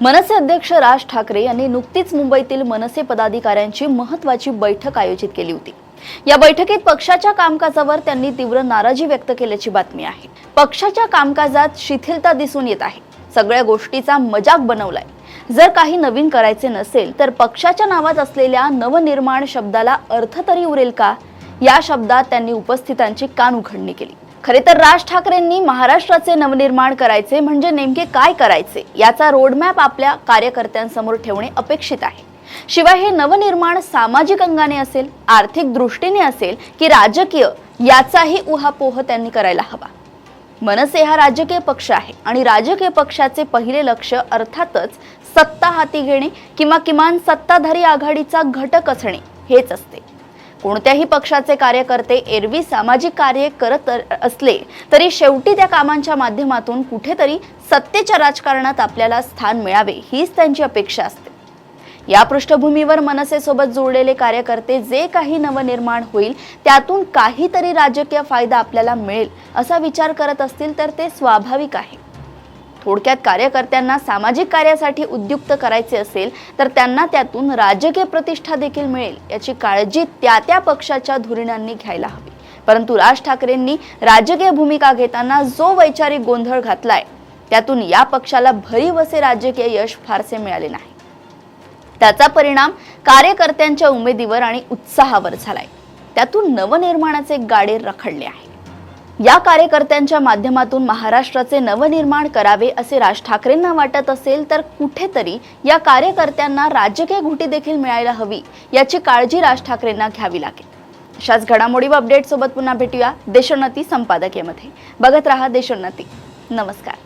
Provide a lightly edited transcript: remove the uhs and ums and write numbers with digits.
मनसे अध्यक्ष राज ठाकरे यांनी नुकतीच मुंबईतील मनसे पदाधिकाऱ्यांची महत्त्वाची बैठक आयोजित केली होती। या बैठकीत पक्षाच्या कामकाजावर त्यांनी तीव्र नाराजी व्यक्त केल्याची बातमी आहे। पक्षाच्या कामकाजात शिथिलता दिसून येत आहे। सगळ्या गोष्टीचा मजाक बनवलाय। जर काही नवीन करायचे नसेल तर पक्षाच्या नावात असलेल्या नवनिर्माण शब्दाला अर्थ तरी उरेल का? या शब्दात त्यांनी उपस्थितांची कान उघडणी केली। खरे तर राज ठाकरेंनी महाराष्ट्राचे नवनिर्माण करायचे म्हणजे नेमके काय करायचे याचा रोडमॅप आपल्या कार्यकर्त्यांसमोर ठेवणे अपेक्षित आहे। शिवाय हे नवनिर्माण सामाजिक अंगाने असेल, आर्थिक दृष्टीने असेल की राजकीय, याचाही उहापोह त्यांनी करायला हवा। मनसे हा राजकीय पक्ष आहे आणि राजकीय पक्षाचे पहिले लक्ष अर्थातच सत्ता हाती घेणे किंवा किमान सत्ताधारी आघाडीचा घटक असणे हेच असते। कोणत्याही पक्षाचे कार्यकर्ते एरवी सामाजिक कार्य करत असले तरी शेवटी त्या कामांच्या माध्यमातून कुठेतरी सत्तेच्या राजकारणात आपल्याला स्थान मिळावे हीच त्यांची अपेक्षा असते। या पृष्ठभूमीवर मनसेसोबत जोडलेले कार्यकर्ते जे काही नवनिर्माण होईल त्यातून काहीतरी राजकीय फायदा आपल्याला मिळेल असा विचार करत असतील तर ते स्वाभाविक आहे। थोडक्यात कार्यकर्त्यांना सामाजिक कार्यासाठी उद्युक्त करायचे असेल तर त्यांना त्यातून राजकीय प्रतिष्ठा देखील मिळेल याची काळजी त्या पक्षाच्या धुरीणांनी घ्यायला हवी। परंतु राज ठाकरेंनी राजकीय भूमिका घेताना जो वैचारिक गोंधळ घातलाय त्यातून या पक्षाला भरीव असे राजकीय यश फारसे मिळाले नाही। त्याचा परिणाम कार्यकर्त्यांच्या उमेदीवर आणि उत्साहावर झालाय। त्यातून नवनिर्माणाचे गाडे रखडले आहे। या कार्यकर्त्यांच्या माध्यमातून महाराष्ट्राचे नवनिर्माण करावे असे राज ठाकरेंना वाटत असेल तर कुठेतरी या कार्यकर्त्यांना राजकीय घुटी देखील मिळायला हवी याची काळजी राज ठाकरेंना घ्यावी लागेल। अशाच घडामोडी व अपडेट सोबत पुन्हा भेटूया देशोन्नती संपादकीयमध्ये। बघत रहा देशोन्नती। नमस्कार।